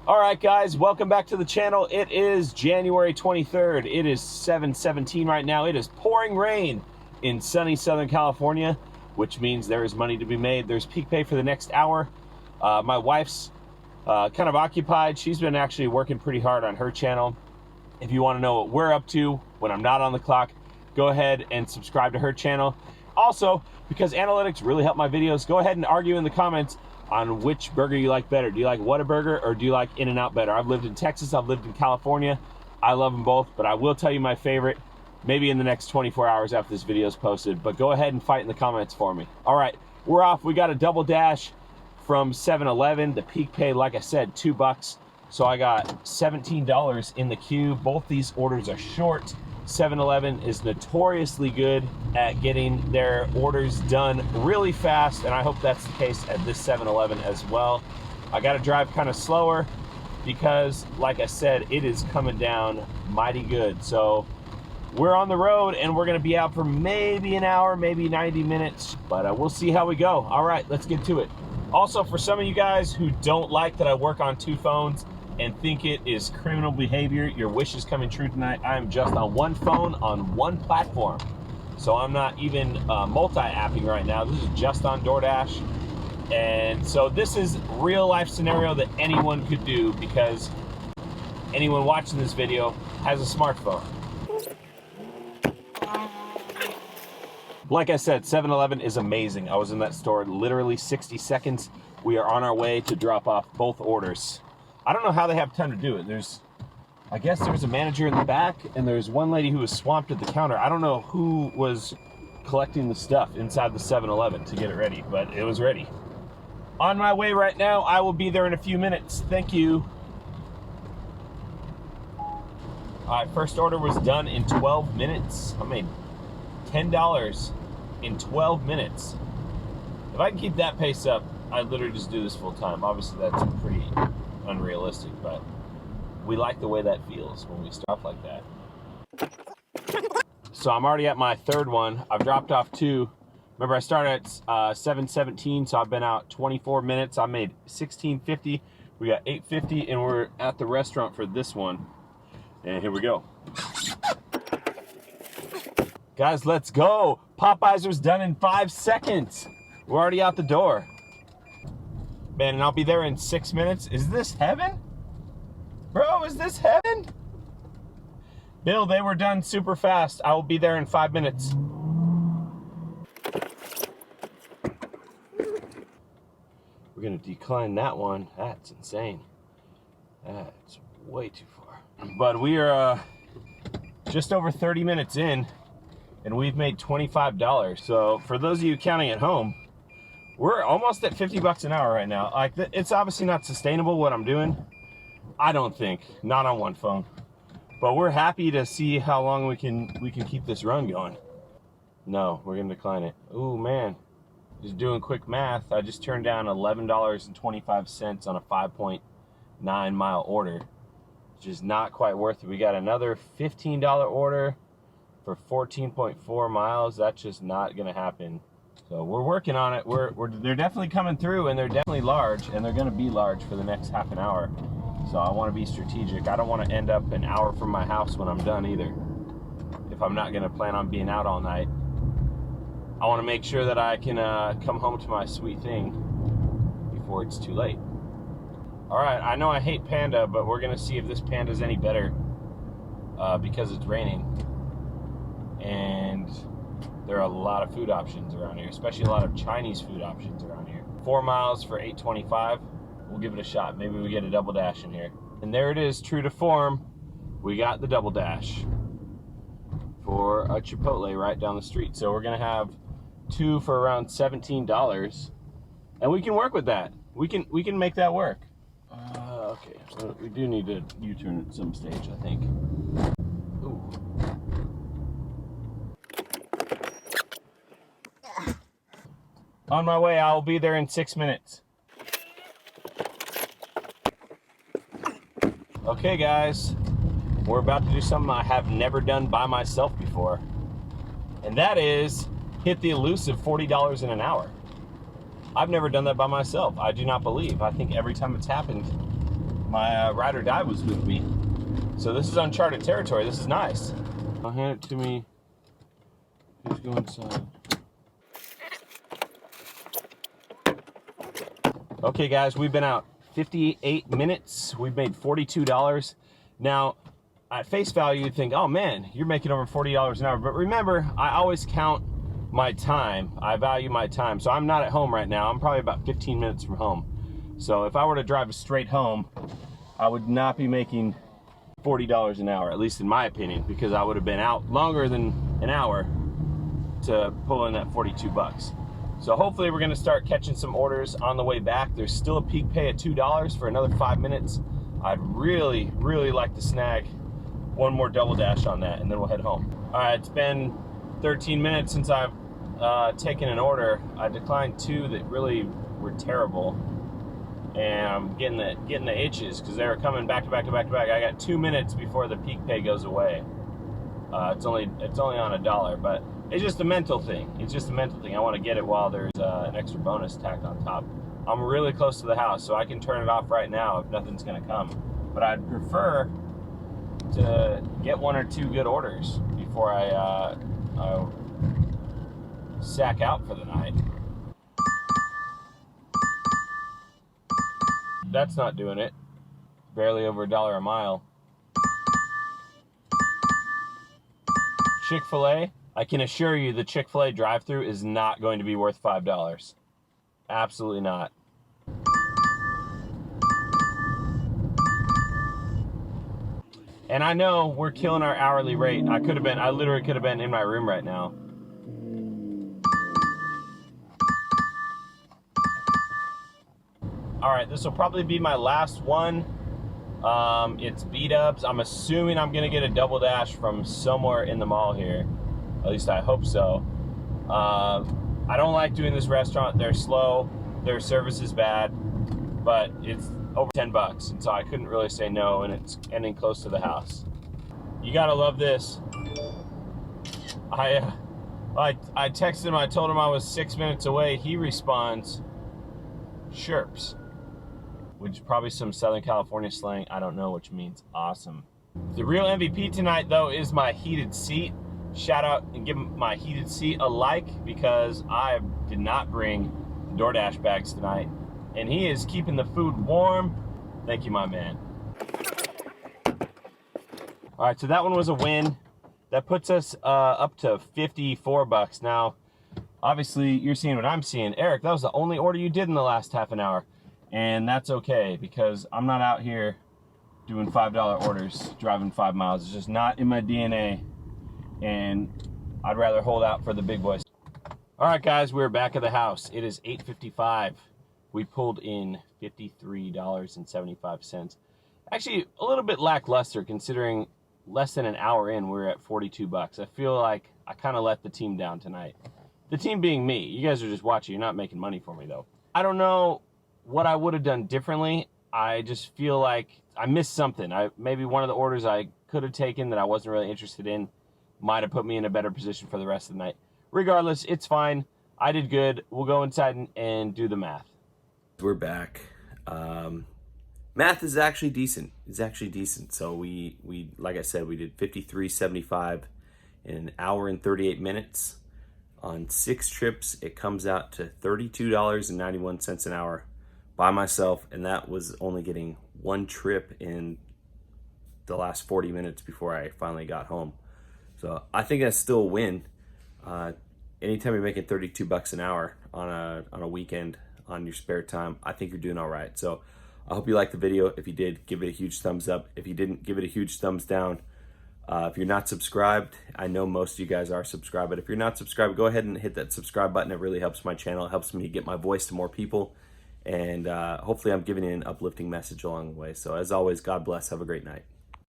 All right, guys, welcome back to the channel. It is January 23rd. It is 7:17 right now. It is pouring rain in sunny Southern California, which means there is money to be made. There's peak pay for the next hour. My wife's kind of occupied. She's been actually working pretty hard on her channel. If you want to know what we're up to when I'm not on the clock, go ahead and subscribe to her channel. Also, because analytics really help my videos, go ahead and argue in the comments on which burger you like better. Do you like Whataburger or do you like In-N-Out better? I've lived in Texas, I've lived in California. I love them both, but I will tell you my favorite maybe in the next 24 hours after this video is posted. But go ahead and fight in the comments for me. All right, we're off. We got a double dash from 7-Eleven. The peak pay, like I said, $2. So I got $17 in the queue. Both these orders are short. 7-Eleven is notoriously good at getting their orders done really fast, and I hope that's the case at this 7-Eleven as well. I got to drive kind of slower because, like I said, it is coming down mighty good. So we're on the road, and we're going to be out for maybe an hour, maybe 90 minutes, but we'll see how we go. All right, let's get to it. Also, for some of you guys who don't like that I work on two phones and think it is criminal behavior, your wish is coming true tonight. I am just on one phone on one platform. So I'm not even multi-apping right now. This is just on DoorDash. And so this is real life scenario that anyone could do because anyone watching this video has a smartphone. Like I said, 7-Eleven is amazing. I was in that store literally 60 seconds. We are on our way to drop off both orders. I don't know how they have time to do it. I guess there's a manager in the back, and there's one lady who was swamped at the counter. I don't know who was collecting the stuff inside the 7-Eleven to get it ready, but it was ready. On my way right now. I will be there in a few minutes. Thank you. All right, first order was done in 12 minutes. I made $10 in 12 minutes. If I can keep that pace up, I'd literally just do this full time. Obviously, that's pretty unrealistic, but we like the way that feels when we start like that. So I'm already at my third one. I've dropped off two. Remember, I started at 7:17, so I've been out 24 minutes. I made $16.50. We got $8.50, and we're at the restaurant for this one. And here we go. Guys, let's go. Popeyes was done in 5 seconds. We're already out the door. Man, and I'll be there in 6 minutes. Is this heaven? Bro, is this heaven? Bill, they were done super fast. I will be there in 5 minutes. We're gonna decline that one. That's insane. That's way too far. But we are just over 30 minutes in, and we've made $25. So for those of you counting at home, we're almost at 50 bucks an hour right now. Like, it's obviously not sustainable what I'm doing. I don't think, not on one phone. But we're happy to see how long we can keep this run going. No, we're gonna decline it. Ooh, man. Just doing quick math, I just turned down $11.25 on a 5.9 mile order, which is not quite worth it. We got another $15 order for 14.4 miles. That's just not gonna happen. So we're working on it. They're definitely coming through, and they're definitely large, and they're going to be large for the next half an hour. So I want to be strategic. I don't want to end up an hour from my house when I'm done either. If I'm not going to plan on being out all night, I want to make sure that I can come home to my sweet thing before it's too late. All right, I know I hate Panda, but we're going to see if this Panda's any better because it's raining. And there are a lot of food options around here, especially a lot of Chinese food options around here. 4 miles for $8.25. We'll give it a shot. Maybe we get a double dash in here. And there it is, true to form. We got the double dash for a Chipotle right down the street. So we're gonna have two for around $17, and we can work with that. We can make that work. Okay, so we do need to U-turn at some stage, I think. Ooh. On my way, I'll be there in 6 minutes. Okay, guys, we're about to do something I have never done by myself before, and that is hit the elusive $40 in an hour. I've never done that by myself. I do not believe. I think every time it's happened, My ride or die was with me. So this is uncharted territory. This is nice. I'll hand it to me. Please go inside. Okay, guys, we've been out 58 minutes. We've made $42. Now, at face value, you'd think, oh man, you're making over $40 an hour. But remember, I always count my time. I value my time. So I'm not at home right now. I'm probably about 15 minutes from home. So if I were to drive straight home, I would not be making $40 an hour, at least in my opinion, because I would have been out longer than an hour to pull in that 42 bucks. So hopefully we're gonna start catching some orders on the way back. There's still a peak pay at $2 for another 5 minutes. I'd really, really like to snag one more double dash on that, and then we'll head home. All right, it's been 13 minutes since I've taken an order. I declined 2 that really were terrible, and I'm getting the itches because they were coming back to back to back to back. I got 2 minutes before the peak pay goes away. It's only on $1, but it's just a mental thing. It's just a mental thing. I want to get it while there's an extra bonus tacked on top. I'm really close to the house, so I can turn it off right now if nothing's going to come. But I'd prefer to get 1 or 2 good orders before I sack out for the night. That's not doing it. Barely over $1 a mile. Chick-fil-A, I can assure you the Chick-fil-A drive-thru is not going to be worth $5. Absolutely not. And I know we're killing our hourly rate. I literally could have been in my room right now. All right, this will probably be my last one. It's B-dubs. I'm assuming I'm gonna get a double dash from somewhere in the mall here. At least I hope so. I don't like doing this restaurant. They're slow, their service is bad, but it's over 10 bucks, and so I couldn't really say no, and it's ending close to the house. You gotta love this. I texted him, I told him I was 6 minutes away. He responds, chirps, which is probably some Southern California slang. I don't know, which means awesome. The real MVP tonight, though, is my heated seat. Shout out and give my heated seat a like, because I did not bring the DoorDash bags tonight, and he is keeping the food warm. Thank you, my man. All right, so that one was a win. That puts us up to 54 bucks. Now, obviously, you're seeing what I'm seeing. Eric, that was the only order you did in the last half an hour. And that's okay, because I'm not out here doing $5 orders, driving 5 miles. It's just not in my DNA, and I'd rather hold out for the big boys. All right, guys, we're back at the house. It is 8:55. We pulled in $53.75. Actually, a little bit lackluster considering less than an hour in, we're at 42 bucks. I feel like I kind of let the team down tonight. The team being me. You guys are just watching. You're not making money for me, though. I don't know what I would have done differently. I just feel like I missed something. Maybe one of the orders I could have taken that I wasn't really interested in might have put me in a better position for the rest of the night. Regardless, it's fine. I did good. We'll go inside and do the math. We're back. Math is actually decent. It's actually decent. So we like I said, we did 53.75 in an hour and 38 minutes. On 6 trips, it comes out to $32.91 an hour by myself, and that was only getting 1 trip in the last 40 minutes before I finally got home. So I think that's still a win. Anytime you're making 32 bucks an hour on a weekend on your spare time, I think you're doing all right. So I hope you liked the video. If you did, give it a huge thumbs up. If you didn't, give it a huge thumbs down. If you're not subscribed, I know most of you guys are subscribed, but if you're not subscribed, go ahead and hit that subscribe button. It really helps my channel. It helps me get my voice to more people. And hopefully I'm giving you an uplifting message along the way. So as always, God bless. Have a great night.